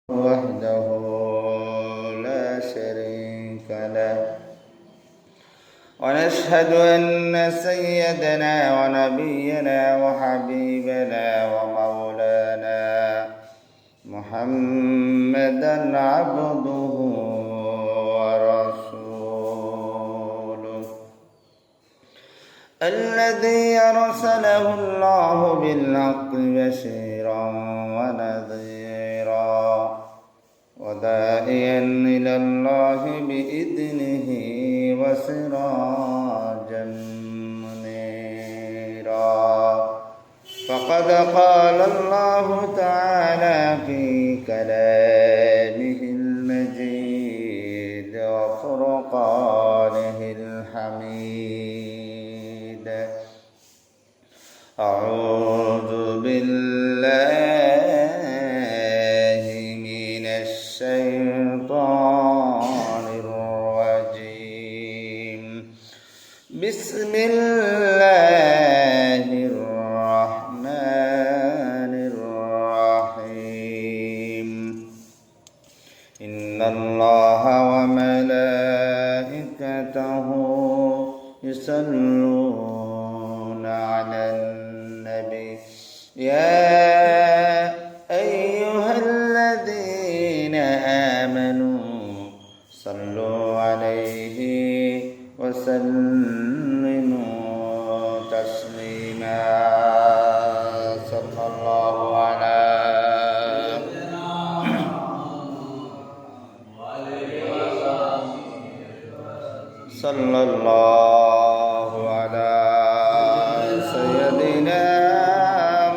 وحده لا شريك له، ونشهد أن سيدنا ونبينا وحبيبنا ومولانا محمدا عبده ورسوله الذي أرسله الله بالحق بشيرا ونذيرا وداعيا إلى الله بإذنه وسراجا منيرا. فقد قال الله تعالى في كلامه المجيد وفرقانه الحميد: أعوذ بالله من الشيطان الرجيم. بسم الله الرحمن الرحيم. إن الله وملائكته يصلون على النبي يا أيها الذين آمنوا صلوا عليه وسلموا تسليما. صلى الله على صلى الله على سيدنا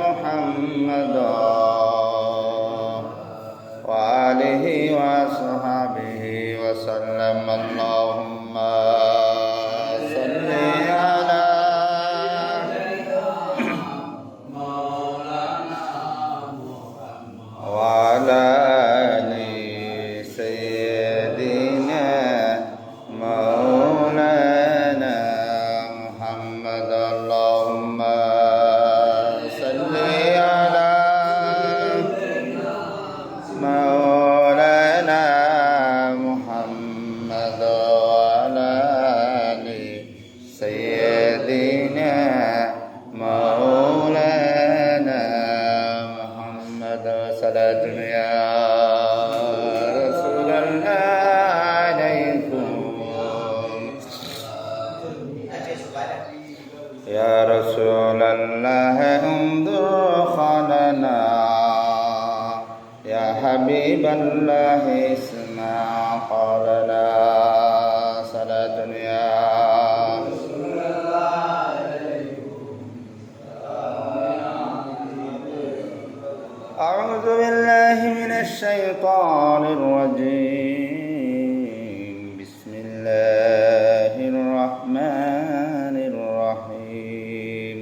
محمد وآله وصحبه وسلم. اللهم صل على وعلى آل سيدنا مولانا محمد. اللهم صل على مولانا محمد وعلى آل سيدنا مولانا محمد. صلاة يا رسول الله عليكم يا رسول الله انظر خلنا يا حبيب الله اسمع قولنا. صلاة يا أعوذ بالله من الشيطان الرجيم. بسم الله الرحمن الرحيم.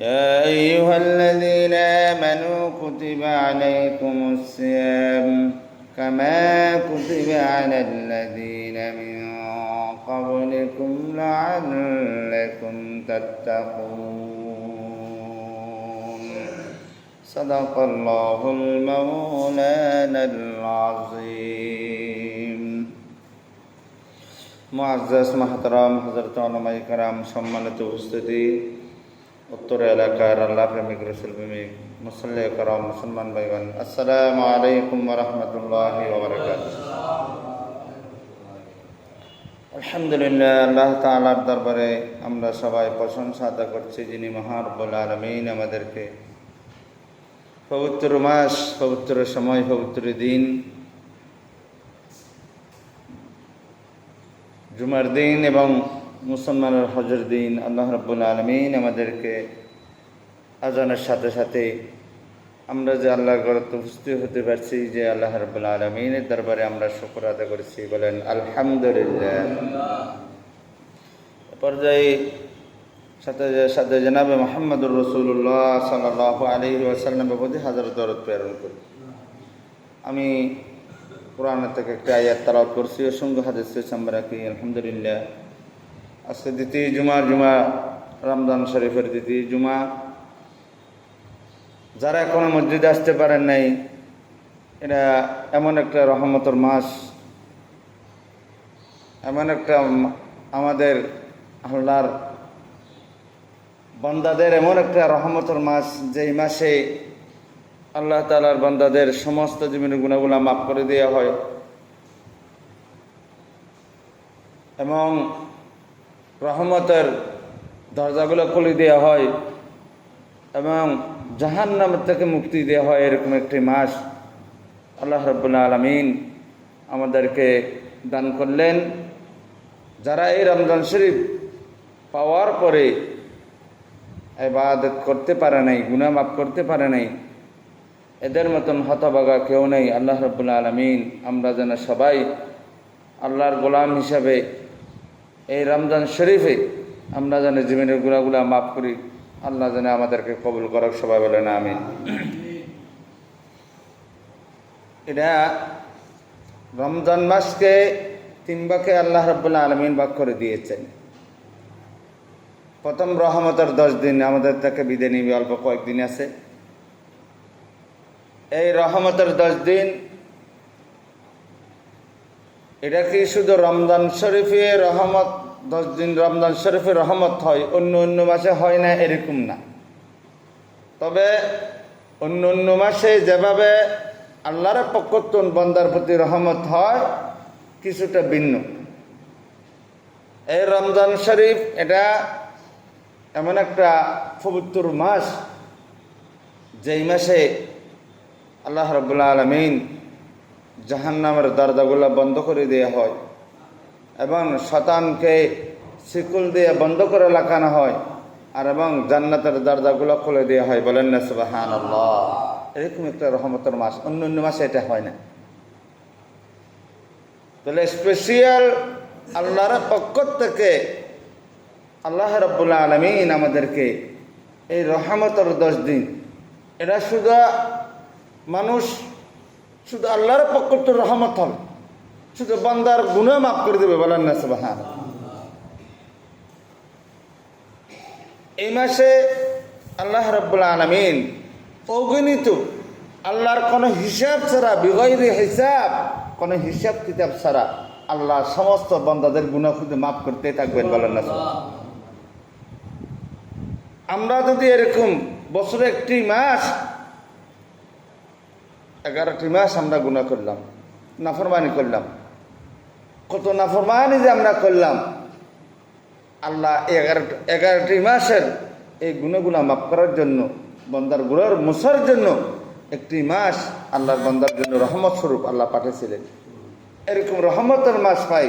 يا أيها الذين آمنوا كتب عليكم الصيام كما كتب على الذين من قبلكم لعلكم تتقون. صدق الله المولانا العظيم. মুআজ্জাজ মাহতারাম হযরত উলামায়ে কেরাম, সম্মানিত উপস্থিতি, উত্তর এলাকার আল্লাহ প্রেমিক রসুল প্রেমিক মুসল্লি কেরাম, মুসলমান ভাইগণ, আসসালামু আলাইকুম ওয়া রাহমাতুল্লাহি ওয়া বারাকাতুহু। আলহামদুলিল্লাহ, আল্লাহ তাআলার দরবারে আমরা সবাই প্রশংসা আদা করছি, যিনি মহান রব্বুল আলামিন আমাদেরকে পবিত্র মাস, পবিত্র সময়, পবিত্র দিন, জুমার দিন এবং মুসলমানের হজের দিন আল্লাহ রাব্বুল আলামিন আমাদেরকে আজানের সাথে সাথে আমরা যে আল্লাহর ঘরে উপস্থিত হতে পারছি, যে আল্লাহ রাব্বুল আলামিনের দরবারে আমরা শুকর আদায় করেছি, বলেন আলহামদুলিল্লাহ। পর্যায়ে সাথে সাথে জনাবে মুহাম্মদুর রাসূলুল্লাহ সাল্লাল্লাহু আলাইহি ওয়াসাল্লামের প্রতি হাজার দরুদ প্রেরণ করি। আমি কোরআন থেকে একটা আয়াত তেলাওয়াত করছি, অসংখ্য হাদিস আমরা রাখি। আলহামদুলিল্লাহ, আজকে দ্বিতীয় জুমা রমজান শরীফের দ্বিতীয় জুমা। যারা এখনো মসজিদে আসতে পারেন নাই, এটা এমন একটা রহমতের মাস, এমন একটা আমাদের আল্লাহর বান্দাদের এমন একটা রহমতের মাস, যেই মাসে আল্লাহ তাআলার বান্দাদের সমস্ত জীবনের গুনাহগুলো মাফ করে দেওয়া হয় এবং রহমতের দরজাগুলো খুলে দেওয়া হয় এবং জাহান্নাম থেকে মুক্তি দেওয়া হয়। এরকম একটি মাস আল্লাহ রাব্বুল আলামিন আমাদেরকে দান করলেন। যারা এই রমজান শরীফ পাওয়ার পরে ইবাদত করতে পারে নাই, গুনাহ মাফ করতে পারে নাই, এদের মতন হতভাগা কেউ নেই। আল্লাহ রাব্বুল আলামিন আমরা যেন সবাই আল্লাহর গোলাম হিসাবে এই রমজান শরীফে আমরা যেন জীবনের গুনাহগুলো মাফ করি। আল্লাহ যেন আমাদেরকে কবুল করক, সবাই বলেন আমিন। এটা রমজান মাসকে 3 ভাগে আল্লাহ রাব্বুল আলামিন ভাগ করে দিয়েছেন। প্রথম রহমতের 10 দিন আমাদের থেকে বিদায় নিবে, অল্প কয়েকদিন আছে। এই রহমতের 10 দিন এটা কি শুধু রমজান শরীফে রহমত 10 দিন রমজান শরীফে রহমত হয়, অন্য অন্য মাসে হয় না এরকম না। তবে অন্য অন্য মাসে যেভাবে আল্লাহর পক্ষ থেকে বান্দার প্রতি রহমত হয়, কিছুটা ভিন্ন। এই রমজান শরীফ এটা এমন একটা পবিত্র মাস, যেই মাসে আল্লাহ রাব্বুল আলামিন জাহান্নামের দরজাগুলো বন্ধ করে দেওয়া হয় এবং শয়তানকে শিকল দিয়ে বন্ধ করে রাখানো হয়, আর এবং জান্নাতের দরজাগুলো খুলে দেওয়া হয়। বলেন না সুবহানাল্লাহ। এরকম একটা রহমতের মাস, অন্য অন্য মাসে এটা হয় না। তাহলে স্পেশাল আল্লাহর পক্ষ থেকে আল্লাহ রাব্বুল আলামিন আমাদেরকে এই রহমতের 10 দিন, এটা শুধু মানুষ শুধু আল্লাহর পক্ষ থেকে রহমত হবে, শুধু বান্দার গুনাহ মাফ করে দেবে। বলেন না সুবহানাল্লাহ। এই মাসে আল্লাহ রাব্বুল আলামিন অগণিত আল্লাহর কোনো হিসাব ছাড়া, বিগয়রি হিসাব, কোনো হিসাব কিতাব ছাড়া আল্লাহ সমস্ত বান্দাদের গুনাহ খুদে মাফ করতে থাকবেন। বলেন না সুবহানাল্লাহ। আমরা যদি এরকম বছরে একটি মাস, 11টি মাস আমরা গুনাহ করলাম, নাফরমানি করলাম, কত নাফরমানি যে আমরা করলাম, আল্লাহ 11টি মাসের এই গুনাহগুলো মাফ করার জন্য, বান্দার গুনাহ মুছার জন্য একটি মাস আল্লাহর বান্দার জন্য রহমত স্বরূপ আল্লাহ পাঠিয়েছিলেন। এরকম রহমতের মাস পাই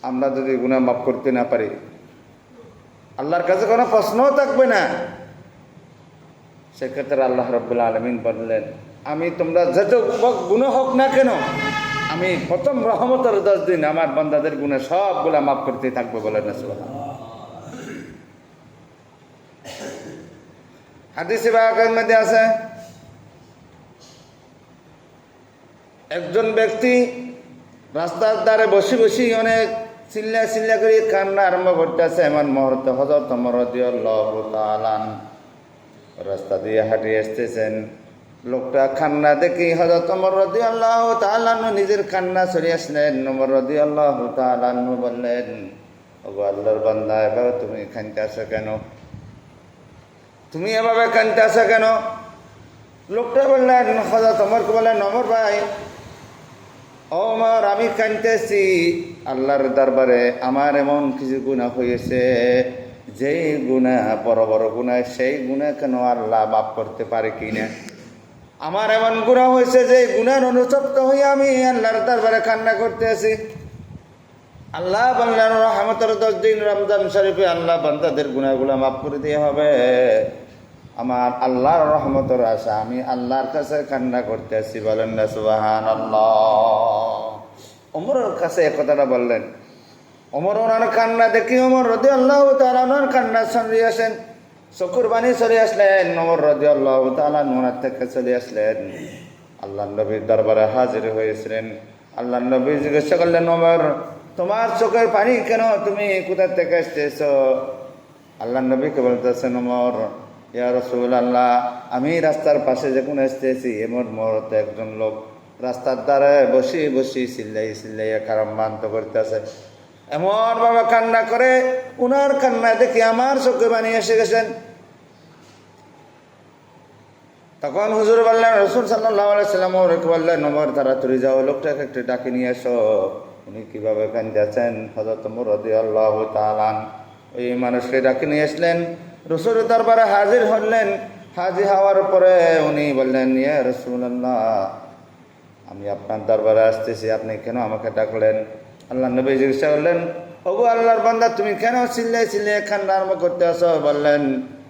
আমরা যদি গুনাহ মাফ করতে না পারি, আল্লাহর কাছে কোনো প্রশ্নও থাকবে না। সেক্ষেত্রে আল্লাহ রাব্বুল আলামিন বললেন, আমি তোমরা যত গুনাহ হোক না কেন, আমি প্রথম রহমতের 10 দিন আমার বান্দাদের গুনাহ সবগুলা মাফ করতে থাকবো। বলেন না সুবহানাল্লাহ। হাদিসে পাকের মধ্যে আছে, একজন ব্যক্তি রাস্তার ধারে বসে বসে অনেক চিল্লা চিল্লা করে কান্না আরম্ভ করতেছে। এমন মুহূর্তে হযরত ওমর রাদিয়াল্লাহু তাআলা রাস্তা দিয়ে হাঁটে আসতেছেন। লোকটা কান্না দেখি হযরত ওমর রাদিয়াল্লাহু তাআলা নিজের কান্না সরিয়ে আসলেন। ওমর রাদিয়াল্লাহু তাআলা বললেন, ওগো আল্লাহর বান্দা, এভাবে তুমি কাঁদতেছো কেন? তুমি এভাবে কাঁদতেছো কেন? লোকটা বললেন, হযরত ওমরকে বললেন, ওমর ভাই, ওমর, আমি কাঁদতেছি আল্লাহর দরবারে আমার এমন কিছু গুনাহ হয়েছে, যেই গুনাহ বড় বড় গুনাহ, সেই গুনাহ কেন আল্লাহ মাফ করতে পারে কিনা। আমার এমন গুনাহ হয়েছে যে গুনার অনুতপ্ত হয়ে আমি আল্লাহর দরবারে কান্না করতে আছি। আল্লাহ বললেন, রহমতের 10 দিন রমজান শরীফে আল্লাহ বান্দাদের গুনাহগুলো মাফ করে দিয়ে হবে। আমার আল্লাহর রহমতের আশা আমি আল্লাহর কাছে কান্না করতে আছি। বলেন না সুবহানাল্লাহ। ওমরের কাছে এই কথাটা বললেন। ওমর ওনার কান্না দেখি ওমর রাদিয়াল্লাহু তাআলা ওনার কান্না সরিয়ে আসেন, চকুর পানি সরিয়ে আসলেন। ওমর রাদিয়াল্লাহু তাআলা ওনার থেকে চলে আসলেন, আল্লাহর নবীর দরবারে হাজির হয়েছিলেন। আল্লাহর নবী জিজ্ঞাসা করলেন, ওমর, তোমার চোখের পানি কেন? তুমি কোথা থেকে আসতেছ? আল্লাহর নবীকে বলতেছেন, ওমর, ইয়া রাসূলুল্লাহ, আমি রাস্তার পাশে যখন আসতেছি এমন মুহূর্তে একজন লোক রাস্তার ধারে বসে বসে চিল্লাইয়া কারাম্বান্ত করতেছে। এমন ভাবে কান্না করে, উনার কান্না দেখে আমার চোখে পানি এসে গেছেন। তখন হুজুর বললেন, রাসূল সাল্লাল্লাহু আলাইহি সাল্লাম ওকে বললেন, ওমর তাড়াতাড়ি যাও, লোকটাকে একটু ডাকে নিয়ে এসো। উনি কিভাবে কাঁদতেছেন হযরত ওমর রাদিয়াল্লাহু তাআলা ওই মানুষকে ডাকে নিয়ে আসলেন, রাসূলের দরবারে হাজির হলেন। হাজির হওয়ার পরে উনি বললেন, ইয়া রাসূলুল্লাহ, আমি আপনার দরবারে আসতেছি, আপনি কেন আমাকে ডাকলেন? আল্লাহ নবী জিজ্ঞাসা করলেন, ওগো আল্লাহর বান্দা, তুমি কেন চিল্লিয়ে কান্না আরম্ভ করতে আসো? বললেন,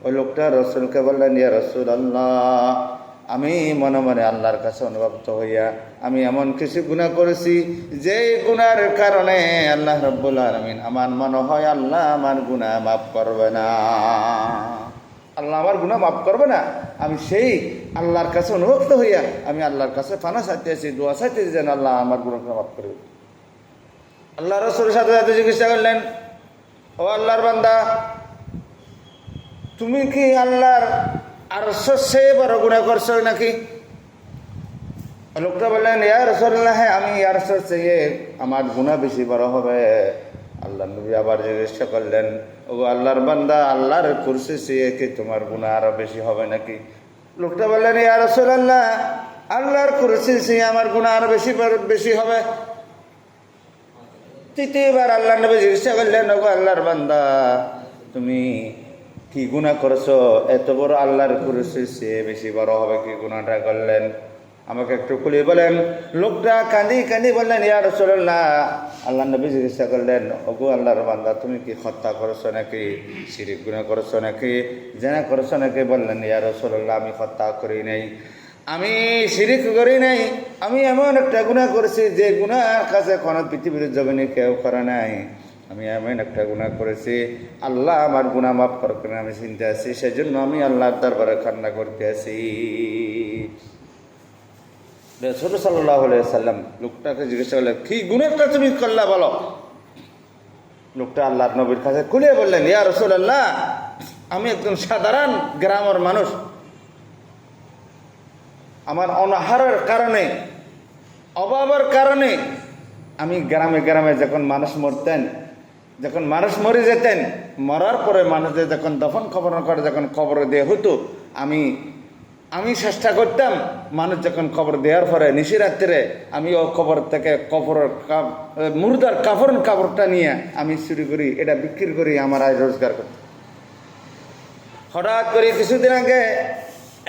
ওই লোকটা রসুলকে বললেন, ইয়া রাসূলুল্লাহ, আমি মনে মনে আল্লাহর কাছে অনুভূত হইয়া আমি এমন কিছু গুনাহ করেছি যে গুনার কারণে আল্লাহ রাব্বুল আলামিন আমার মনে হয় আল্লাহ আমার গুনাহ মাফ করবে না। আল্লাহ আমার গুনাহ মাফ করবে না। আমি সেই আল্লাহর কাছে অনুভূত হইয়া আমি আল্লাহর কাছে পানা চাইতেছি, দোয়া চাইতেছি যেন আল্লাহ আমার গুনাহ মাফ করবে। আল্লাহ রাসূলের সাথে সাথে জিজ্ঞাসা করলেন, ও আল্লাহর বান্দা, তুমি কি আল্লাহর আরশের চেয়ে বড় গুনাহ করছো নাকি? লোকটা বললেন, ইয়া রাসূলুল্লাহ, আমি আরশের চেয়ে আমার গুনাহ বেশি বড় হবে। আল্লাহ নবী আবার জিজ্ঞাসা করলেন, ও আল্লাহর বান্দা, আল্লাহর কুরসি চেয়ে কি তোমার গুনাহ আরো বেশি হবে নাকি? লোকটা বললেন, ইয়া রাসূলুল্লাহ, আল্লাহর কুরসি চেয়ে আমার গুনাহ আরো বেশি হবে। তৃতীয়বার আল্লাহ নবী জিজ্ঞাসা করলেন, ও আল্লাহর বান্দা, তুমি কি গুনাহ করছো? এত বড় আল্লাহর কুরসির চেয়ে বেশি বড় হবে কি গুনাহটা করলেন? আমাকে একটু খুলে বলেন। লোকটা কাঁদি বললেন, ইয়া রাসূলুল্লাহ, আল্লাহ নবী জিজ্ঞাসা করলেন, ওগো আল্লাহর বান্দা, তুমি কি হত্যা করছো নাকি? শিরক গুনাহ করছো নাকি? জিনা করছো নাকি? বললেন, ইয়া রাসূলুল্লাহ, আমি হত্যা করি নাই, আমি শিরক করি নাই, আমি এমন একটা গুনাহ করেছি যে গুনাহ কাছে কোনো পৃথিবীর জমিনে কেউ করে নাই। আমি এমন একটা গুনাহ করেছি, আল্লাহ আমার গুনাহ মাফ করবেন আমি চিন্তা আছি, সেজন্য আমি আল্লাহর দরবারে কান্না করতে আছি। রাসূল সাল্লাল্লাহু আলাইহি সাল্লাম লোকটাকে জিজ্ঞাসা করলেন, কি গুনাহটা তুমি করলা বলো? লোকটা আল্লাহর নবীর কাছে খুলে বললেন, ইয়া রাসূলুল্লাহ, আমি একজন সাধারণ গ্রামের মানুষ, আমার অনাহারের কারণে, অভাবের কারণে আমি গ্রামে গ্রামে যখন মানুষ মরতেন, যখন মানুষ মরে যেতেন, মরার পরে মানুষদের যখন দফন খবর করে যখন কবর দেওয়া হতো, আমি চেষ্টা করতাম, মানুষ যখন কবর দেওয়ার পরে নিশিরাত্রে আমি ও কবর থেকে মুর্দার কাপড়টা নিয়ে আমি চুরি করি, এটা বিক্রি করি, আমার আয় রোজগার করতাম। হঠাৎ করে কিছুদিন আগে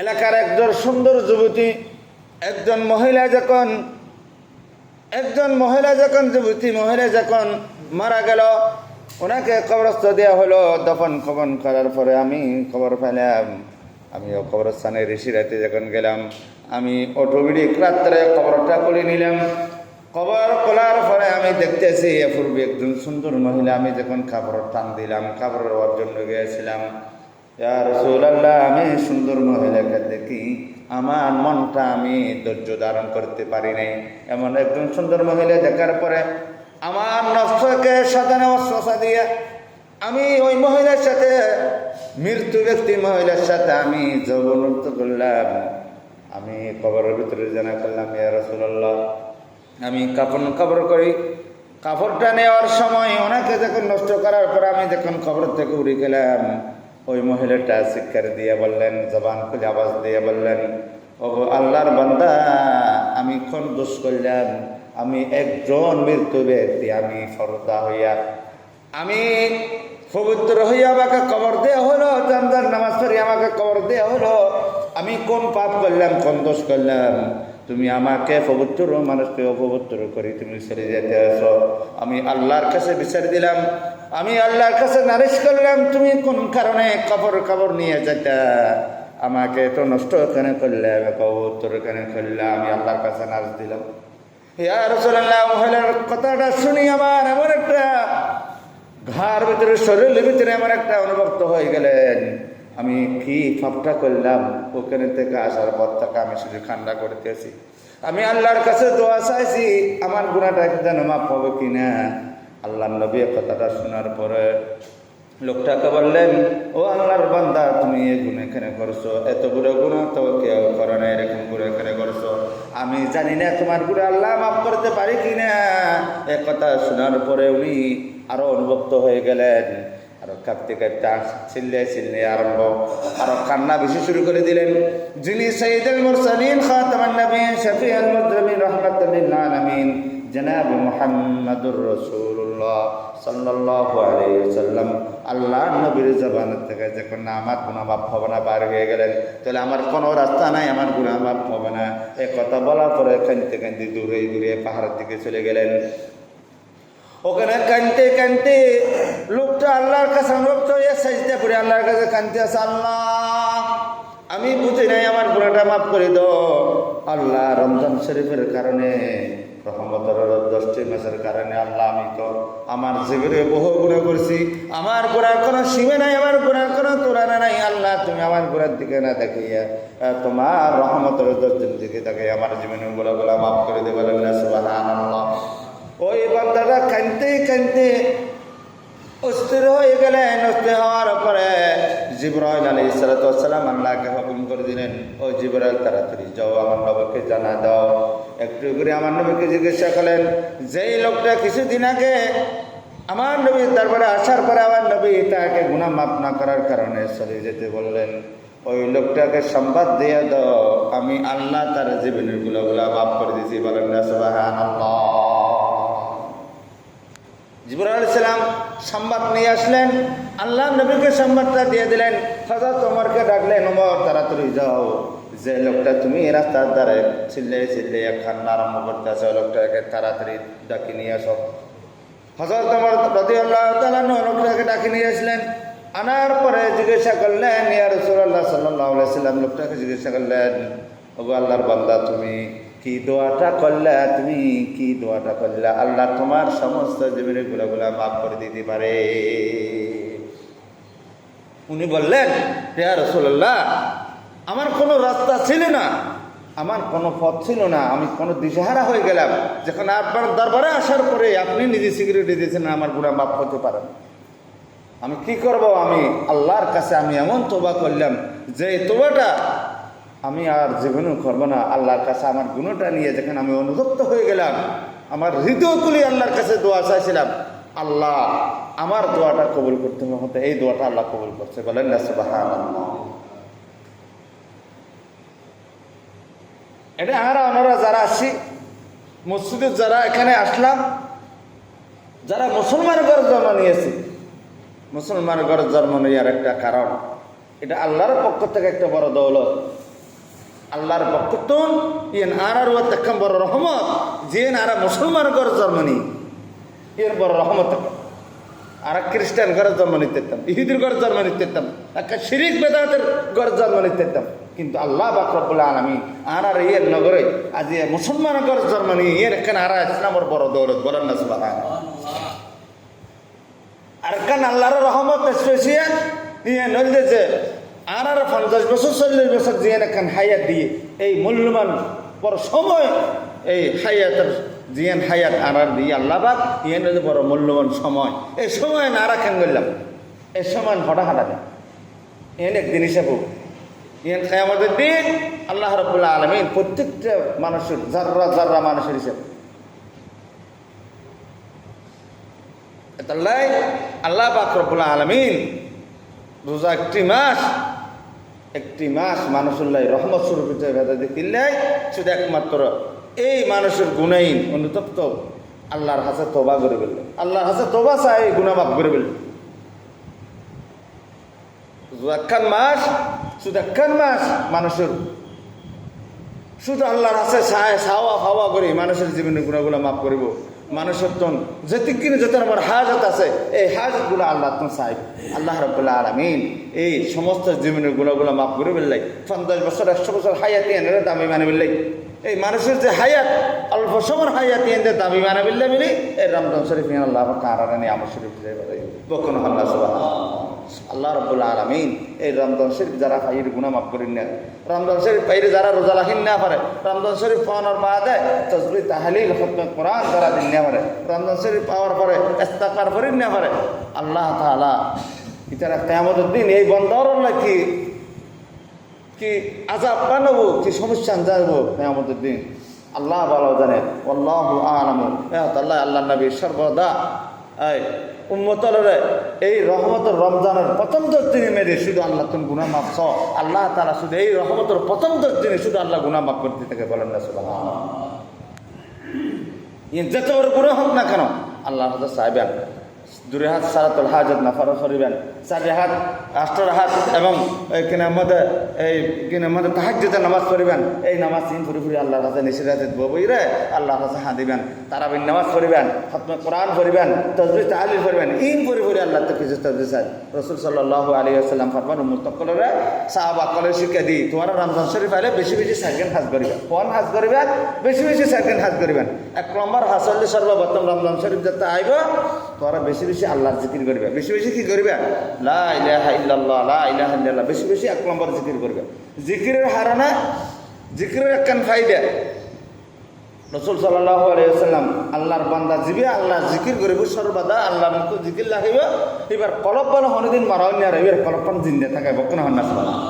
এলাকার একজন সুন্দর যুবতী, একজন মহিলা যখন মারা গেল, ওনাকে কবরস্থ দেওয়া হলো। দফন খবন করার পরে আমি খবর পেলাম, আমি ও কবরস্থানে ঋষিরাতে যখন গেলাম, আমি অটোমেটিক রাত্রে কবরটা খুলে নিলাম। কবর খোলার পরে আমি দেখতেছি পূর্বে একজন সুন্দর মহিলা, আমি যখন কাপড় টান দিলাম, কাপড় হওয়ার জন্য গিয়েছিলাম, ইয়া রাসূলুল্লাহ, আমি সুন্দর মহিলাকে দেখি আমার মনটা আমি ধৈর্য ধারণ করতে পারি নাই। এমন একজন সুন্দর মহিলা দেখার পরে আমার নফসকে সাজানো অস্ত্র দিয়ে আমি ওই মহিলার সাথে, মৃত্যু ব্যক্তি মহিলার সাথে আমি যৌবনত করলাম। আমি কবরের ভিতরে জানা করলাম, ইয়া রাসূলুল্লাহ, আমি কাপড় করি। কাপড়টা নেওয়ার সময় ওনাকে যখন নষ্ট করার পর আমি যখন কবর থেকে উড়ে গেলাম, ওই মহিলাটা চিৎকার দিয়ে বললেন, জবান খুলে আওয়াজ দিয়ে বললেন, ও আল্লাহর বান্দা, আমি কোন দোষ করলাম? আমি একজন মৃত্যু ব্যক্তি, আমি ফরদা হইয়া, আমি পবিত্র হইয়া আমাকে কবর দেওয়া হলো, জানাজার নামাজ পড়ে আমাকে কবর দেওয়া হলো, আমি কোন পাপ করলাম, কোন দোষ করলাম? তুমি আমাকে পবিত্র মানুষকে অপবিত্র করি তুমি ছেড়ে যেতে আসো। আমি আল্লাহর কাছে বিচার দিলাম, আমি আল্লাহর কাছে নালিশ করলাম, তুমি কোন কারণে কবর নিয়ে যেতে, আমাকে তো নষ্ট কেন করলে, অপবিত্র কেন করলে? আমি আল্লাহর কাছে নালিশ দিলাম। ইয়া রাসূলুল্লাহ, মহিলার কথাটা শুনি আমার এমন একটা ঘাড় ভিতরে, শরীরের ভিতরে এমন একটা অনুভব হয়ে গেলেন, আমি কি পাপটা করলাম? ওখানে থেকে আসার পর থেকে আমি শুধু কান্না করতেছি, আমি আল্লাহর কাছে দোয়া চাইছি আমার গুনাহটা যেন মাফ হবে কিনা। আল্লাহর নবী কথাটা শোনার পরে লোকটাকে বললেন, ও আল্লাহর বান্দা, তুমি এই গুণ এখানে করছো, এত বড় গুণ তো কেউ করে না, এরকম গুণ এখানে করছো। আমি জানি না তোমার গুণ আল্লাহ মাফ করতে পারি কিনা। এ কথা শোনার পরে উনি আরো অনুভক্ত হয়ে গেলেন, আরো কাঁপতে কাঁপতে চিল্লে আরম্ভ, আরো কান্না বেশি শুরু করে দিলেন। যিনি সাইয়্যিদুল মুরসালিন খাতামান নবিয়্যিন শফিউল মুজরিমিন রাহমাতুল লিল আলামিন জনাব মুহাম্মদুর রাসূলুল্লাহ সাল্লাল্লাহু আলাইহি ওয়াসাল্লাম আল্লাহর নবীর জবান থেকে যখন আমার গুনাহ মাফ হবে না বার হয়ে গেলেন, তাহলে আমার কোনো রাস্তা নাই, আমার গুনাহ মাফ হবে না। এই কথা বলার পরে কাঁদতে কাঁদতে দূরে দূরে পাহাড়ের দিকে চলে গেলেন। ওখানে কাঁদতে কাঁদতে লোকটা আল্লাহর কাছে অনুরক্ত হয়ে সাজদা পড়ে আল্লাহর কাছে কাঁদতে আছে, আল্লাহ আমি বুঝি নাই, আমার গুনাহটা মাফ করে দাও। আল্লাহ রমজান শরীফের কারণে, রহমতের 10টি মাসের কারণে আল্লাহ আমি তো আমার জীবনে বহু গুনাহ করছি, আমার গুনার কোনো সীমা নাই, আমার গুনার কোনো তুলনা নাই। আল্লাহ তুমি আমার গুনার দিকে না দেখাইয়া তোমার রহমতের 10 দিন দিকে তাকাইয়া আমার জীবনের গুনাহগুলো মাফ করে দেবে। সুবহানাল্লাহ। ওই বান্দাটা কাঁদতে কাঁদতে অস্থির হয়ে গেলেন। অস্থির হওয়ার পরে জিবরাইল আলাইহিস সালাম আল্লাহকে হুকুম করে দিলেন, ও জিবরাইল তাড়াতাড়ি যাও, আমার নবীকে জানা দাও। একটু করে আমার নবীকে জিজ্ঞাসা করলেন, যেই লোকটা কিছুদিন আগে আমার নবীর দরবারে আসার পরে আমার নবী তাকে গুনাহ মাফ না করার কারণে চলে যেতে বললেন, ওই লোকটাকে সংবাদ দিয়ে দাও আমি আল্লাহ তার জীবনের গুনাহগুলো মাফ করে দিয়েছি। বলেন না সুবহানাল্লাহ। জিবরাইল আলাইহিস সালাম সংবাদ নিয়ে আসলেন, আল্লাহ নবীকে সংবাদটা দিয়ে দিলেন। হযরত ওমরকে ডাকলেন, ওমর তাড়াতাড়ি যাও, যে লোকটা তুমি রাস্তার ধারে চিল্লে কান্না আরম্ভ করতেছে, ওই লোকটাকে তাড়াতাড়ি ডাকি নিয়ে আসো। হযরত ওমর রাদিয়াল্লাহু তাআলা লোকটাকে ডাকি নিয়ে আসলেন। আনার পরে জিজ্ঞাসা করলেন, ইয়া রাসূলুল্লাহ সাল্লাল্লাহু আলাইহি ওয়াসাল্লাম, লোকটাকে জিজ্ঞাসা করলেন, ওগো আল্লাহর বান্দা, তুমি কি দোয়াটা করলা, তুমি কি দোয়াটা করলা আল্লাহ তোমার সমস্ত জীবনের গুনাহগুলো মাফ করে দিতে পারে? উনি বললেন, ইয়া রাসূলুল্লাহ, আমার কোনো রাস্তা ছিল না, আমার কোনো পথ ছিল না, আমি কোনো দিশেহারা হয়ে গেলাম। যখন আপনার দরবারে আসার পরে আপনি নিজে সিকিউরিটি দিয়েছেন আমার গুনাহ মাফ করতে পারেন, আমি কি করব? আমি আল্লাহর কাছে আমি এমন তওবা করলাম যে তওবাটা আমি আর জীবনেও করব না। আল্লাহর কাছে আমার গুণটা নিয়ে যখন আমি অনুতপ্ত হয়ে গেলাম, আমার হৃদয় খুলে আল্লাহর কাছে দোয়া চাইছিলাম, আল্লাহ আমার দোয়াটা কবুল করতে হতে, এই দোয়াটা আল্লাহ কবুল করছে। বলেন না সুবহানাল্লাহ। এটা আমরা যারা আসি মসজিদে, যারা এখানে আসলাম, যারা মুসলমান ঘর জন্ম নিয়েছি, মুসলমান ঘর জন্ম নেওয়ার একটা কারণ, এটা আল্লাহর পক্ষ থেকে একটা বড় দৌলত, আল্লাহর পক্ষ তো ইয়েন আর একটা বড় রহমত, যে আর মুসলমান ঘর জন্ম নি ইয়ের বড় রহমত। আর খ্রিস্টান ঘরে জন্ম নিতে যেতাম, ইহুদির ঘরে জন্ম নিতে যেতাম, একটা শিরিক বেদাতের ঘরে জন্ম নিতে যেতাম, কিন্তু আল্লাহ পাক রব্বুল আলামিন আর ইয়ের নগরে আজ মুসলমান ঘর জন্ম নিয়ে ইয়ের এখানে আর ইসলামের বড় দৌলত। বলেন না সুবহানাল্লাহ। আর কেন আল্লাহর রহমত স্পেশিয়াল ইয়ে নইলেছে আর 50 বছর 40 বছর যে এখন হায়াত দিয়ে এই মূল্যবান বড় সময়, এই হায়াতের জিয়ান হায়াত আনার দিয়ে আল্লাহ পাক ইয়ে নইলে বড় মূল্যবান সময়, এই সময় না রাখেন গেলাম, এই সময় হঠাৎ নেই ইয়েন একদিন হিসাব ইয়েন কিয়ামতের দিন আল্লাহ রাব্বুল আলামিন প্রত্যেকটা মানুষের যাররা যাররা মানুষের হিসাব। তাই আল্লাহ পাক রব্বুল আলামিন রোজা একটি মাস মানুষের রহমত স্বরূপ দিলে শুধু একমাত্র এই মানুষের গুণাহীন অনুতপ্ত আল্লাহর হাতে তওবা করে ফেলল, আল্লাহর হাতে তওবা চাই গুনাহ মাফ করে ফেলল। শুধু একখান মাস মানুষের শুধু আল্লাহর হাতে চাওয়া খাওয়া করে মানুষের জীবনের গুণাগুলো মাফ করিব। মানুষের তন যেতিকিনি যত আমার হাজত আছে, এই হাজতগুলো আল্লাহ তো চাই। আল্লাহ রাব্বুল আলামিন এই সমস্ত জীবনের গুণাগুলো মাফ করে ফেললাই। 50 বছর 100 বছর হায়াতি এনে দামি মানে ফেললাই। এই মানুষের যে হায়াত অল্প সময় হায়াতি এনে দামি মানে ফেললে মিলি এই রমজান শরীফ আল্লাহ কারানি আমার শরীফ বকুন আল্লাহ সুবহানাল্লাহ। আল্লাহ রাব্বুল আলামিন এই রমজান শরীফ যারা পাইর গুনাহ মাফ করেন না, রমজান শরীফ পাইরে যারা রোজা রাখেন না পারে, রমজান শরীফ পাওয়ার বাদে তাসবিহ তাহলিল খতম কোরআন যারা দিন না পারে, রমজান শরীফ পাওয়ার পরে ইস্তিগফার করেন না পারে, আল্লাহ তাআলা ইতারা কিয়ামতের দিন এই বন্দর কি কি আযাব বানাবো, কি সমস্যা জানবো কিয়ামতের দিন আল্লাহ ভালো জানেন। আল্লাহু আ'লামু। আল্লাহ নবী সর্বদা এই উম্মতরে এই রহমতের রমজানের প্রথম 10 দিনে মেরে শুধু আল্লাহ তুমি গুনাহ মাফ চাও। আল্লাহ তাআলা শুধু এই রহমতের প্রথম 10 দিনে শুধু আল্লাহ গুনাহ মাফ করতে থাকে, বলেন না সুবহানাল্লাহ। যত বড় গুনাহ হোক না কেন আল্লাহর কাছে চাইবেন। 2 হাত সালাতুল হাজাত নাফার করিবেন, 4 হাত 8 হাত এবং কিনা মধ্যে তাহাজ্জুদের নামাজ পড়িবেন। এই নামাজ পুরোপুরি আল্লাহর কাছে নিষেধাজ্ঞা বইরে আল্লাহর কাছে হাদিবেন। তারাবির নামাজ পড়িবেন, খতমে কোরআন পড়িবেন, তাসবিহ তাহলিল পড়িবেন। পুরোপুরি আল্লাহ তো কিছু তাসবিহ চাই। রাসূল সাল্লাল্লাহু আলাইহি ওয়াসাল্লাম ফরমান মুত্তাকিলরা সাহাবা কলে শিক্ষা দিই তোমরা রমজান শরীফ আইলে বেশি বেশি সেকেন্ড হাজ করিবেন। কোন হাজ করিবেন? বেশি বেশি সেকেন্ড হাজ করিবেন। 1 নম্বর হাজ হলে সর্বপ্রথম রমজান শরীফ যাতে আইব তোমরা বেশি বেশি আল্লাহর জিকির করবে। বেশি বেশি কি করবে? লা ইলাহা ইল্লাল্লাহ, লা ইলাহা ইল্লাল্লাহ বেশি বেশি 1 নম্বর জিকির করবে। জিকিরের হারানা, জিকিরের একখান ফায়দা। রাসূল সাল্লাল্লাহু আলাইহি ওয়াসাল্লাম আল্লাহর বান্দা জিবে আল্লাহ জিকির করিব সর্বদা আল্লাহর মুখ জিকির লাগাইব। এবার কলব বলে হনদিন মারাও না রে, এবার কলবন জিন্দা থাকে বকনা হন না সুবহানাল্লাহ।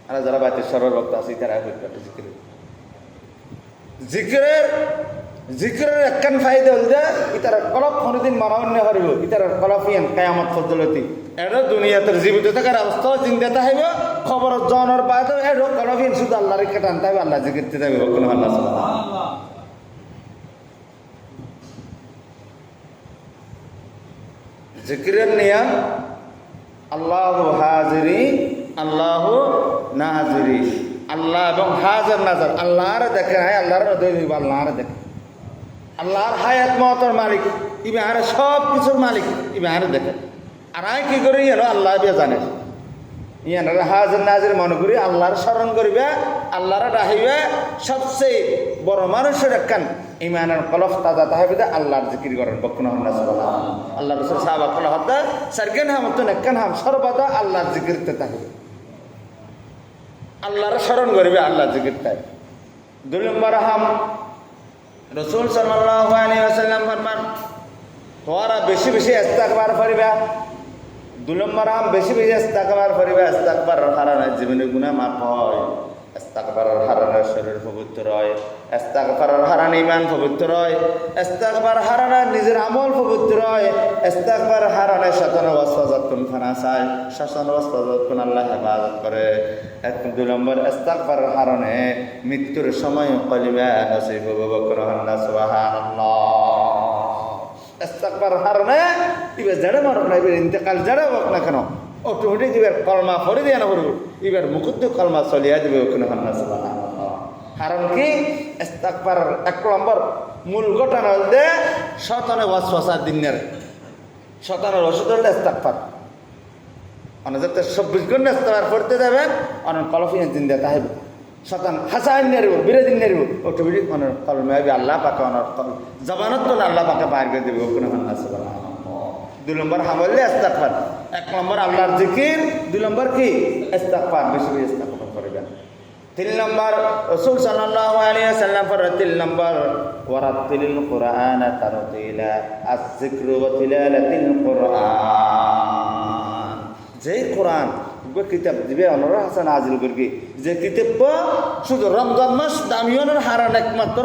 আর যারা বাইতে সরল ভক্ত আছে তারা হইতে জিকির। জিকিরের একখান ফায়দা হল যে ইতার কলব হনদিন মারাও না পারিব। ইতার কলফিয়ান কিয়ামত পর্যন্ত এর দুনিয়াতে জীবিত থাকার অবস্থা জিন্দা থাকিব। খবর জনের বাদ এর কলফিয়ান শুধু আল্লাহর কাটান তাই আল্লাহ জিকিরতে যাবে বকনা হন না সুবহানাল্লাহ। জিকিরের নিয়ম আল্লাহু হাজিরি আল্লাহু নাজিরি। আল্লাহ এবং হাজার নাজার আল্লাহর দেখে, আল্লাহর আল্লাহর দেখে। আল্লাহর হায়াত মতের মালিক ইবাহারে সব কিছুর মালিক ইবাহারে দেখে। আর আয় কি করি এলো আল্লাহ বিয়া জানে। ইয়ানারা হাজার নাজির মনে করি আল্লাহর স্মরণ করিবে, আল্লাহর ডাহিবে। সবচেয়ে বড় মানুষের একখান ইমানের কলফ তাজা তাহিবে আল্লাহর জিকির করেন বকনা হন না সুবহানাল্লাহ। আল্লাহ রাসূল সাহাবা কল হদা সারকেন হামতুন একখান হাম সর্বদা আল্লাহর জিকিরতে থাকিবে, আল্লাহর স্মরণ করিবে, আল্লাহর জিকির তাই। 2 নম্বর হাম রাসূল সাল্লাল্লাহু আলাইহি ওয়াসাল্লাম ফরমান তোমরা বেশি বেশি ইস্তিগফার করিবে। 2 নম্বর হাম বেশি বেশি ইস্তিগফার করিবে। ইস্তিগফারের কারণে জীবনের গুনাহ মাফ হয়। ইস্তিগফারের কারণে শরীর পবিত্র হয়। ইস্তিগফারের কারণে ঈমান পবিত্র হয়। ইস্তিগফারের কারণে নিজের আমল পবিত্র হয়। ইস্তিগফারের কারণে শয়তানের ওয়াসওয়াসা কোন ফানাসায়, শয়তানের ওয়াসওয়াসা কোন আল্লাহ হেফাজত করে। 2 নম্বর ইস্তিগফারের কারণে মৃত্যুর সময় কলিমা নসিব হবে বকনা হন না সুবহানাল্লাহ। ইস্তিগফারের কারণে ইবে জড়ে মারক না, ইবে ইন্তেকাল জড়ে হোক না কেন অটোমেটিক এবার কলমা পড়ে দিয়ে না পড়ব, এবার মুখুদ্ধ কলমা চলিয়া দেবে ওখানে হন না সুবহানাল্লাহ। কারণ কি ইস্তিগফার 1 নম্বর মূল ঘটনা হল যে শয়তানের ওয়াসওয়াসা দিনের শয়তানের ওষুধ হল ইস্তিগফার। মানে যাতে 24 ঘন্টা ইস্তিগফার পড়তে যাবেন অনেক কলফিয়ান জিন্দা তাহিব শয়তান হাসাইন নেরব বিরোধী নেরব অটোমেটিক অনেক কলমা হবে আল্লাহ পাকে অনেক জবানত তো আল্লাহ পাকে বাইর করে দেবে ওখানে হন না সুবহানাল্লাহ। 2 নম্বর হামলে ইস্তিগফার। 1 নম্বর আল্লাহর জিকির, 2 নম্বর কি ইস্তিগফার, বেশি বেশি ইস্তিগফার করবেন। 3 নম্বর রাসূল সাল্লাল্লাহু আলাইহি ওয়াসাল্লাম ফর 3 নম্বর ওয়ারাতিলিল কুরআনা তারতিলা আয-যিকরু ওয়া তিলালাতিল কুরআন। যে কোরআন কিতাব দিবে অনর হাসান নাজিল করবি, যে কিতাব শুধু রমজান মাস দামিয়নের হারান একমাত্র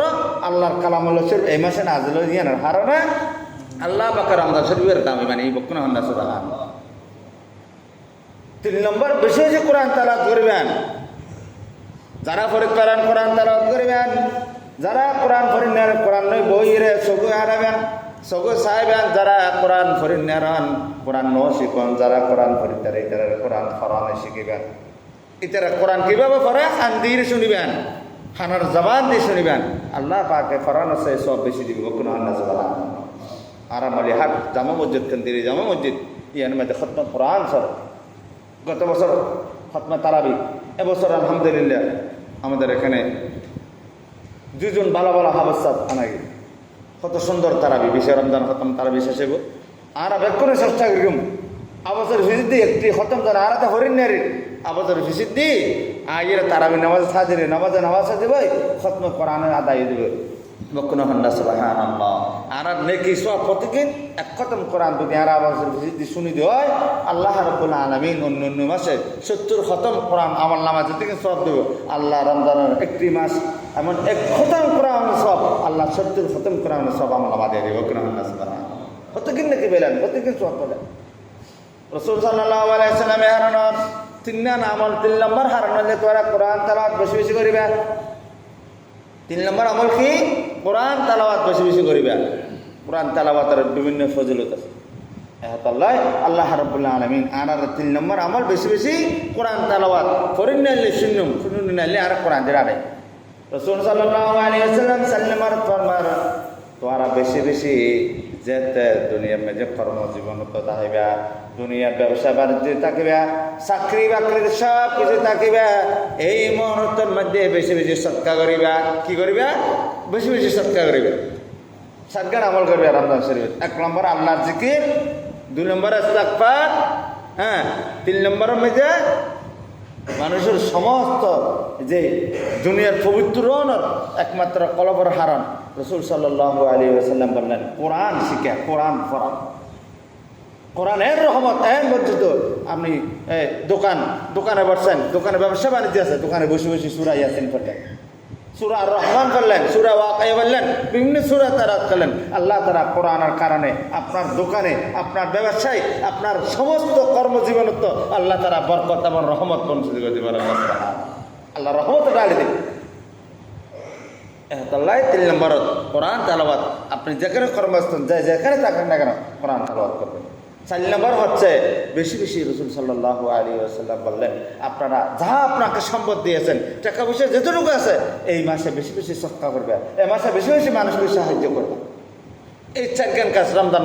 আল্লাহর কালামুল্লাহ শরীফ এই মাসে নাজিল হইয়ার হারানে আল্লাহ পাক রমজান শরীফের দামি মানে এই বকনা হন না সুবহানাল্লাহ। 3 নম্বর বেশি বেশি কোরআন তেলাওয়াত করবেন। যারা ফরিদ পারেন কোরআন তেলাওয়াত করবেন, যারা কোরআন ফরিদ নেন কোরআন নই বইরে সগু হারাবেন সগু সাহেবেন। যারা কোরআন ফরিদ নেন কোরআন ন শিখুন, যারা কোরআন ফরিদ তারা ইতারা কোরআন ফরানে শিখিবেন। ইতারা কোরআন কিভাবে পড়ে খান দিয়ে শুনিবেন, খানার জবান দিয়ে শুনিবেন। আল্লাহ পাকে ফরান আছে সব বেশি দিব বকনা হন না সুবহানাল্লাহ। আরামলি হাট জামা মসজিদ কেন্দ্রে জামা মসজিদ ইয়ার মধ্যে খতম কোরআন সর গত বছর খতমা তারাবি, এবছর আলহামদুলিল্লাহ আমাদের এখানে 2 জন ভালো ভালো হাফেজ সাহেব আনাই কত সুন্দর তারাবি 20 রমজান খতম তারাবি শেষ হইব। আর বেক্ষণে চেষ্টা করিম আবছর ভিজিট দিই একটি খতম জানা আর হরিণ নেরি আবছর ভিজিট দিই আইয়ের তারাবি নামাজ সাজিরে নামাজে নামাজ সাজিবে খতম কোরআনের আদায় দেবে। বকুন হন্ডা সুবহানাল্লাহ আর নেকি সব প্রতিদিন এক খতম কোরআন যদি আর আওয়াজের যদি শুনি দেয় আল্লাহ রাব্বুল আলামিন অন্য মাসে 70 খতম কোরআন আমল নামা যদি সব দেব আল্লাহ রমজানের একটি মাস এমন এক খতম কোরআন সব আল্লাহ 70 খতম কোরআন সব আমল নামা দিয়ে দেব বকুন হন্ডা সুবহানাল্লাহ প্রতিদিন নাকি বেলান প্রতিদিন সব বলেন রাসূল সাল্লাল্লাহু আলাইহি সাল্লাম হারানোর তিন আমল 3 নম্বর হারানোলে তোরা কোরআন তেলাওয়াত বেশি বেশি করিবা 3 নম্বর আমল কি কোরআন তেলাওয়াত বেশি বেশি করিবা কোরআন তেলাওয়াতের বিভিন্ন ফজিলত আছে আল্লাহ আল্লাহ রাব্বুল আলামিন আর 3 নম্বর আমল বেশি বেশি কোরআন তেলাওয়াত করিন নাইলে শুনুন নাইলে আর কোরআন দিরাবে রাসূল সাল্লাল্লাহু আলাইহি ওয়াসাল্লাম সাল্লামার ফরমার তোরা বেশি বেশি যেতে দুনিয়ার মধ্যে কর্মজীবন তো থাকিবা দুনিয়ার ব্যবসা বাণিজ্য থাকিবা চাকরি বাকরি সব কিছু থাকিবা এই মুহূর্তের মধ্যে বেশি বেশি সৎকা করিবা কি করিবা বেশি বেশি সৎকা করিবা সৎকার আমল করিবা রমজান শরীফ 1 নম্বর আল্লাহর জিকির 2 নম্বর ইস্তিগফার 3 নম্বরের মধ্যে মানুষের সমস্ত যে দুনিয়ার পবিত্র একমাত্র কলবর হারান রাসূল সাল্লাল্লাহু আলাইহি ওয়াসাল্লাম বললেন কোরআন শিখা কোরআন পড়া কোরআনের রহমত বঞ্চিত আপনি দোকানে বসছেন দোকানে ব্যবসা বাণিজ্য আছে দোকানে বসে বসে সূরা ইয়াসিন পড়লেন সূরা আর রহমান পড়লেন সূরা ওয়াকিয়া বললেন বিভিন্ন সূরা তেলাওয়াত করলেন আল্লাহ তাআলা কোরআনের কারণে আপনার দোকানে আপনার ব্যবসায় আপনার সমস্ত কর্মজীবনত আল্লাহ তাআলা বরকত এবং রহমত বঞ্চিত করে দিবেন আল্লাহ রহমত ঢালি দিবেন আল্লাহ 3 নম্বর কোরআন তেলাওয়াত আপনি যেখানে কর্মস্থল যেখানে থাকেন না কেন কোরআন তেলাওয়াত করবেন 4 নম্বর হচ্ছে বেশি বেশি রাসূল সাল্লাল্লাহু আলাইহি ওয়াসাল্লাম বললেন আপনারা যা আপনাকে সম্পদ দিয়েছেন টাকা পয়সা যতটুকু আছে এই মাসে বেশি বেশি সদকা করবে এই মাসে বেশি বেশি মানুষকে সাহায্য করবে এই 4 কাজ রমজান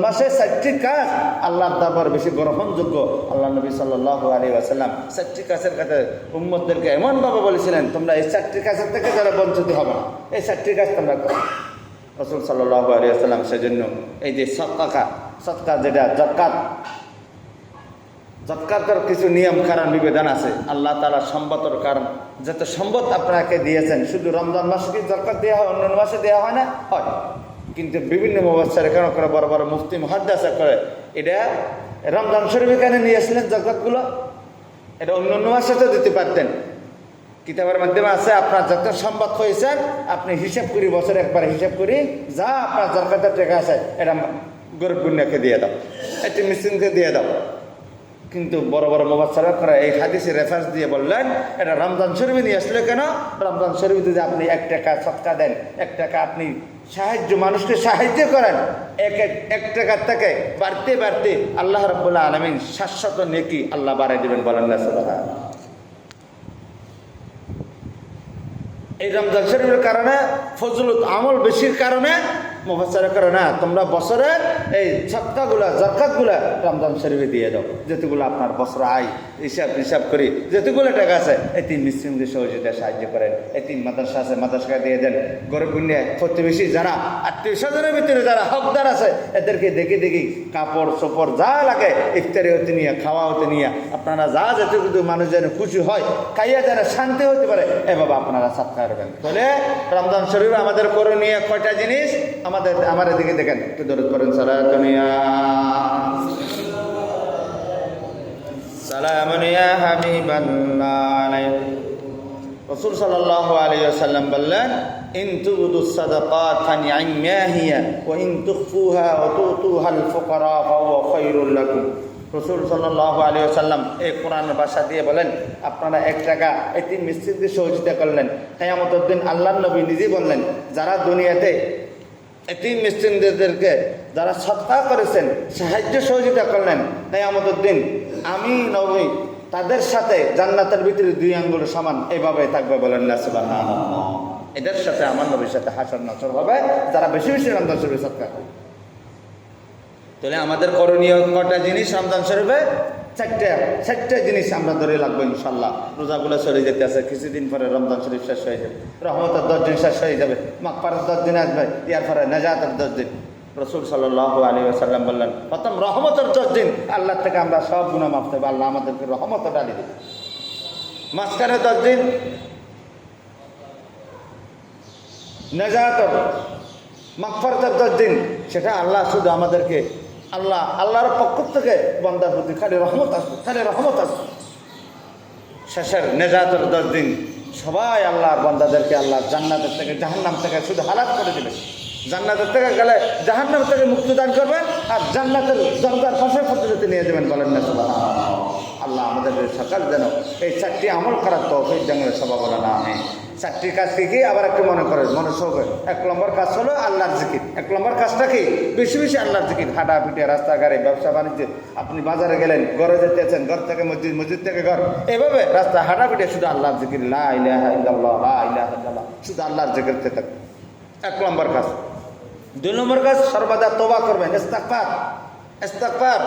মাসে 4টি কাজ আল্লাহর দরবারে বেশি গ্রহণযোগ্য আল্লাহ নবী সাল্লাল্লাহু আলাইহি ওয়াসাল্লাম 4টি কাজের কথা উম্মতদেরকে এমনভাবে বলেছিলেন তোমরা এই 4টি কাজের থেকে যারা বঞ্চিত হবে না এই 4টি কাজ তোমরা করো রাসূল সাল্লাল্লাহু আলাইহি ওয়াসাল্লাম সেজন্য এই যে সদকা যেটা জাকাতের কিছু নিয়ম কারণ বিধান আছে আল্লাহ তাআলার সম্পদের কারণ যত সম্পদ আপনাকে দিয়েছেন শুধু রমজান মাসে কি জাকাত দেওয়া হয় অন্য মাসে দেওয়া হয় না হয় কিন্তু বিভিন্ন মুফাসসির কেন করে বড় বড় মুফতি মুহাদ্দিস করে এটা রমজান শরীফে কেন নিয়ে আসলেন জাকাতগুলো এটা অন্য মাসে তো দিতে পারতেন কিতাবের মাধ্যমে আছে আপনার যত সম্পদ হয়েছেন আপনি হিসাব করি বছরে একবার হিসাব করি যা আপনার জাকাতের টাকা আছে এটা গরিব গুণাকে দিয়ে দাও একটি মিসকিনকে দিয়ে দাও কিন্তু বড় বড় মুফাসসির করে এই হাদিসের রেফারেন্স দিয়ে বললেন এটা রমজান শরীফে নিয়ে আসলে কেন রমজান শরীফে যদি আপনি 1 টাকা সদকা দেন 1 টাকা আপনি মানুষকে সাহায্য করেন 1 টাকার থেকে বাড়তে বাড়তে আল্লাহ রাব্বুল আলামিন 700 নেকি আল্লাহ বাড়াই দিবেন বলেন না সুবহানাল্লাহ এই রমজান শরীফের কারণে ফজলত আমল বেশির কারণে মুফাসসির করে না তোমরা বছরে এই সদকাগুলা যাকাতগুলা রমজান শরীফে দিয়ে দাও যেগুলো আপনার বছর আয় হিসাব করি যেগুলো টাকা আছে এতিম মিসকিনদের সহযোগিতা সাহায্য করেন এতিম মাদ্রাসা আছে মাদ্রাসা দিয়ে দেন গরিব গুণে প্রতিবেশী যারা আত্মীয় স্বজনের ভিতরে যারা হকদার আছে এদেরকে দেখি কাপড় চোপড় যা লাগে ইফতারি হতে নিয়ে খাওয়া হতে নিয়ে আপনারা যা যেটুকু মানুষ যেন খুশি হয় খাইয়া যেন শান্তি হতে পারে এভাবে আপনারা সদকা করবেন তাহলে রমজান শরীফে আমাদের করণীয় কয়টা জিনিস আমার দিকে দেখেন একটু দরুদ পড়েন সালামুন ইয়া হাবিবাল্লাহ রাসূল সাল্লাল্লাহু আলাইহি ওয়াসাল্লাম বললেন ইন তুবদুস সাদাকাত ফানি'মা হিয়া ওয়া ইন তুখফুহা ওয়া তুতুহাল ফুকারা ফাহুয়া খায়রুল লাকুম রাসূল সাল্লাল্লাহু আলাইহি ওয়াসাল্লাম এই কোরআনের ভাষা দিয়ে বলেন আপনারা 1 টাকা এতিম মিসকিনদের সহযোগিতা করলেন কিয়ামতের দিন আল্লাহর নবী নিজে বললেন যারা দুনিয়াতে এতিম মিসকিনদেরকে যারা সদকা করেছেন সাহায্য সহযোগিতা করলেন কিয়ামতের দিন আমি নবী তাদের সাথে জান্নাতের ভিতরে 2 আঙ্গুল সমান এভাবে থাকবে বলেন না সুবহানাল্লাহ এদের সাথে আমার নবীর সাথে হাসর নাসর হবে যারা বেশি বেশি রমজান শরীফে সদকা করে তাহলে আমাদের করণীয় কয়টা জিনিস রমজান শরীফে 4টা জিনিস আমরা ধরে লাগবো ইনশাল্লাহ রোজাগুলো চলে যেতে আছে কিছুদিন পরে রমজান শরীফ শেষ হয়ে যাবে রহমতের 10 দিন শেষ হয়ে যাবে মাগফিরাতের 10 দিন আসবে ইয়ার পরে নাজাতের 10 দিন রাসূল সাল্লাল্লাহু আলাইহি ওয়াসাল্লাম বললেন প্রথম রহমতের 10 দিন আল্লাহ থেকে আমরা সব গুনাহ মাফ করব আল্লাহ আমাদেরকে রহমত ঢালি দেবে মাঝখানে 10 দিন নাজাতর মাগফিরাতের 10 দিন, সেটা আল্লাহ শুধু আমাদেরকে আল্লাহর পক্ষ থেকে বান্দার প্রতি খালি রহমত আসবে, খালি রহমত আসবে। শেষের নাজাতের 10 দিন সবাই আল্লাহর বান্দাদেরকে আল্লাহ জান্নাতের থেকে জাহান্নাম থেকে শুধু হালাত করে দিবে। জান্নাতের থেকে গেলে জাহান্নাম থেকে মুক্তি দান করবেন, আর জান্নাতের দরজার পাশে পর্যন্ত নিয়ে যাবেন। বলেন না সুবহানাল্লাহ। আল্লাহ আমাদের সকাল যেন এই 4টি আমল করার তৌফিক দান করে, সবাই বলে না আমি 4টি কাজ কি আবার একটু মনে করেন, মনে সবে 1 নম্বর কাজ হলো আল্লাহর জিকির। 1 নম্বর কাজটা কি? বেশি বেশি আল্লাহর জিকির। হাঁটা পিটে রাস্তাঘাটে ব্যবসা বাণিজ্যে, আপনি বাজারে গেলেন, ঘরে যেতেছেন, ঘর থেকে মসজিদ, মসজিদ থেকে ঘর, এভাবে রাস্তা হাঁটা পিটে শুধু আল্লাহর জিকির, লা ইলাহা ইল্লাল্লাহ, লা ইলাহা ইল্লাল্লাহ, শুধু আল্লাহর জিকিরতে থাকবে। 1 নম্বর কাজ। 2 নম্বর কাজ, সর্বদা তওবা করবেন, ইস্তিগফার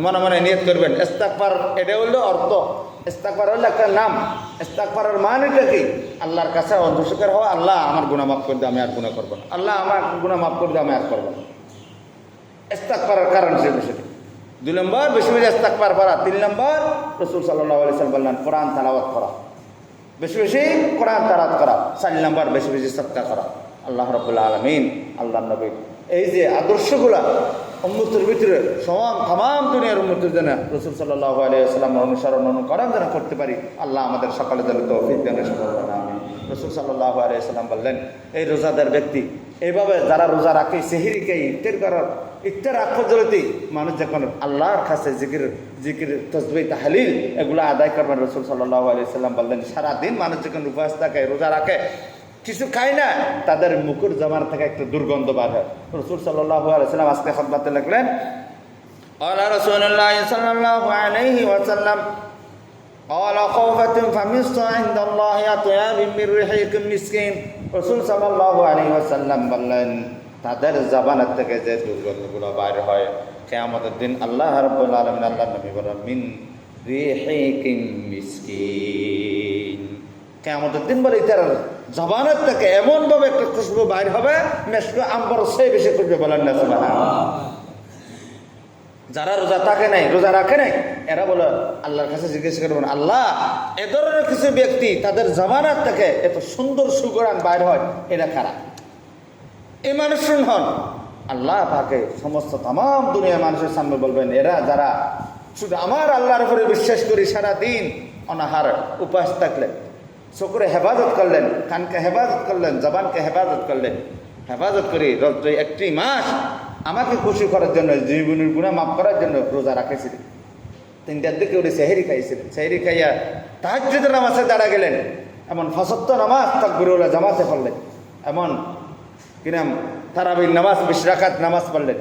মনে মনে নিয়ত করবেন। ইস্তিগফার এটা হলো অর্থ, ইস্তিগফার হলো একটা নাম। ইস্তিগফারের মানেটা কি? আল্লাহর কাছে অন্তঃসুখের হওয়া, আল্লাহ আমার গুনাহ মাফ করে দাও, আমি আর গুনাহ করব না। আল্লাহ আমার গুনাহ মাফ করে দাও, আমি আর করব না। ইস্তিগফারের কারণ সেটা। 2 নম্বর, বেশি বেশি ইস্তিগফার করা। 3 নম্বর, রাসূল সাল্লাল্লাহু আলাইহি ওয়াসাল্লাম বললেন কোরআন তেলাওয়াত করা, বেশি বেশি কোরআন তেলাওয়াত করা। 4 নম্বর, বেশি বেশি সাদকা করা। আল্লাহ রাব্বুল আলামিন, আল্লাহর নবী এই যে আদর্শগুলা উম্মতের ভিতরে তাম দুনিয়ার উম্মতের জন্য রাসূল সাল্লাল্লাহু আলাইহি ওয়াসাল্লাম অনুসরণ অনুকরণ যেন করতে পারি, আল্লাহ আমাদের সকলের জন্য তৌফিক দান করুন। আমিন। রাসূল সাল্লাল্লাহু আলাইহি ওয়াসাল্লাম বললেন, এই রোজাদার ব্যক্তি এইভাবে যারা রোজা রাখে, সেহরি খেয়ে ইফতার আগ পর্যন্ত মানুষ যখন আল্লাহর কাছে জিকির তাসবিহ তাহলিল এগুলো আদায় করবেন, রাসূল সাল্লাল্লাহু আলাইহি ওয়াসাল্লাম বললেন সারাদিন মানুষ যখন উপবাস থাকে, রোজা রাখে, কিছু খায় না, তাদের মুখের জমার থেকে একটা দুর্গন্ধ বার হয়। রাসূল সাল্লাল্লাহু আলাইহি ওয়াসাল্লাম আজকে খুতবাতে লিখলেন, ক্বালা রাসূলুল্লাহ সাল্লাল্লাহু আলাইহি ওয়াসাল্লাম ক্বালা খাওফাতুন ফামিসু ইনদাল্লাহি আতয়াবিন মির রিহিকুম মিসকিন। রাসূল সাল্লাল্লাহু আলাইহি ওয়াসাল্লাম বললেন, তাদের জবানের থেকে যে দুর্গন্ধগুলো বাইর হয় কিয়ামতের দিন আল্লাহ রাব্বুল আলামিন, আল্লাহর নবী বলেন, মিন রিহিকুম মিসকিন। কিয়ামতের দিন বলে তার জবানের থেকে এমনভাবে একটা খুশবু বাইর হবে, মেশকো আম্বর সেই বেশি খুশবু। বলেন না সুবহানাল্লাহ। যারা রোজা থাকে নাই, রোজা রাখে নাই, এরা বলে আল্লাহর কাছে জিজ্ঞেস করবেন, আল্লাহ এ ধরনের কিছু ব্যক্তি তাদের জবানের থেকে এত সুন্দর সুগরান বাইর হয়, এরা কারা? এই মানুষ হন। আল্লাহ পাকে সমস্ত তাম দুনিয়ার মানুষের সামনে বলবেন, এরা যারা শুধু আমার আল্লাহর উপরে বিশ্বাস করি, সারাদিন অনাহার উপবাস থাকলেন, চোখে হেফাজত করলেন, কানকে হেফাজত করলেন, জবানকে হেফাজত করলেন, হেফাজত করে 1টি মাস আমাকে খুশি করার জন্য, জীবনের গুনাহ মাফ করার জন্য রোজা রাখেছিলেন। 3টার দিকে উনি সেহরি খাইছিলেন, সেহরি খাইয়া তাহাজ্জুদের নামাজে দাঁড়া গেলেন, এমন 5 ওয়াক্ত নামাজ তাকবীরুল্লাহ জামাতে পড়লেন, এমন কিনাম তারাবির নামাজ 20 রাকাত নামাজ পড়লেন।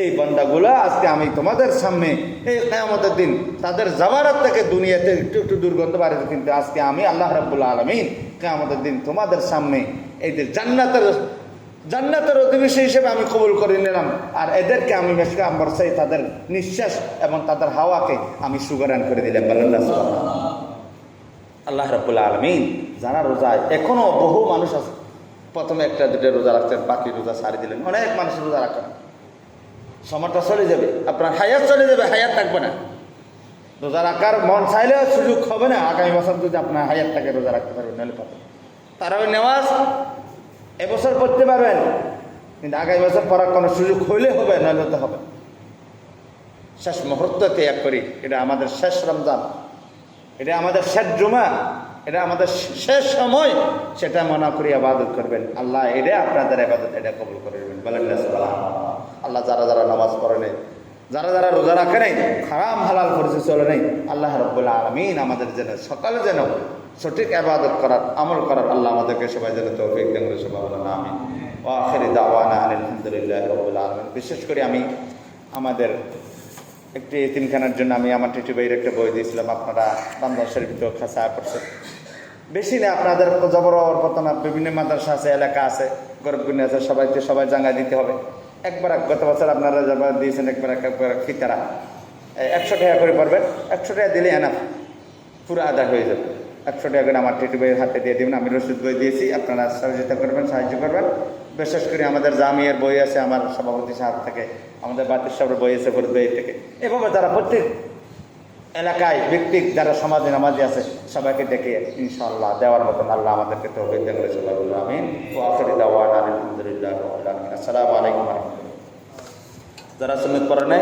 এই বান্দাগুলা আজকে আমি তোমাদের সামনে এই কিয়ামতের দিন তাদের জবানত থেকে দুনিয়াতে একটু দুর্গন্ধ বাড়ে, কিন্তু আজকে আমি আল্লাহ রাব্বুল আলামিন কিয়ামতের দিন তোমাদের সামনে এই যে জান্নাতের অধিবাসী হিসেবে আমি কবুল করে নিলাম, আর এদেরকে আমি মেশকে আম্বর চাই, তাদের নিঃশ্বাস এবং তাদের হাওয়াকে আমি সুগরান করে দিলাম। বলেন না সুবহানাল্লাহ। আল্লাহ রাব্বুল আলামিন যারা রোজায়, এখনো বহু মানুষ আছে প্রথমে 1-2টা রোজা রাখতেন, বাকি রোজা ছাড়ি দিলেন। অনেক মানুষ রোজা রাখেন, সময়টা চলে যাবে, আপনার হায়াত চলে যাবে, হায়াত থাকবে না। রোজা রাখার মন চাইলেও সুযোগ হবে না। আগামী বছর যদি আপনার হায়াত থাকে রোজা রাখতে পারবেন, নাহলে পাবেন। তারাবির নামাজ এবছর পড়তে পারবেন, কিন্তু আগামী বছর পড়ার কোনো সুযোগ হইলে হবে, নাহলে তো হবে। শেষ মুহূর্ত ত্যাগ করি, এটা আমাদের শেষ রমজান, এটা আমাদের শেষ জুমা, এটা আমাদের শেষ সময়, সেটা মনে করি ইবাদত করবেন। আল্লাহ এটা আপনাদের ইবাদত এটা কবুল করে নেবেন। বলেন না সুবহানাল্লাহ। আল্লাহ যারা যারা নামাজ পড়ে নেই, যারা যারা রোজা রাখে নাই, হারাম হালাল পরিচয় চলে নেই, আল্লাহ রাব্বুল আলামিন আমাদের যেন সকালে যেন সঠিক ইবাদত করার, আমল করার আল্লাহ আমাদেরকে সবাই যেন তৌফিক দান করে। সবাই বলেন আমিন। ওয়া আখিরু দাওয়ানা আলহামদুলিল্লাহি রাব্বিল আলামিন। বিশেষ করে আমি আমাদের একটি এতিমখানার জন্য আমি আমার টিটু ভাইয়ের একটা বই দিয়েছিলাম, আপনারা বান্দর শরীফ তো খাসা করছেন। বেশি না, আপনাদের জবরবর্তনা বিভিন্ন মাদ্রাসা আছে, এলাকা আছে, গরিবগুনি আছে, সবাই জাঙ্গা দিতে হবে। একবার গত বছর আপনারা যাবার দিয়েছেন, একবার ফিতারা 100 টাকা করে পড়বেন, 100 টাকা দিলে এনাফ, পুরো আদায় হয়ে যাবে। 100 টাকা করে আমার টিটু ভাইয়ের হাতে দিয়ে দেবেন, আমি রসিদ বই দিয়েছি, আপনারা সহযোগিতা করবেন, সাহায্য করবেন। বিশেষ করে আমাদের জামিয়ার বই আছে, আমার সভাপতি সাহেব থেকে, আমাদের বাতির সাহেবের বই আছে ফরিদ ভাই থেকে, এভাবে তারা প্রত্যেক এলাকায় ব্যক্তিক যারা সমাজে নামাজি আছে সবাইকে ডেকে ইনশাআল্লাহ দেওয়ার মতন আল্লাহ আমাদেরকে তৌফিক দান করে সবাই বলুন আমিন। ওয়া আখিরু দাওয়ানা আলহামদুলিল্লাহি রাব্বিল আলামিন। আসসালামু আলাইকুম ওয়া রাহমাতুল্লাহ। যারা সুন্নাত পড়ে নাই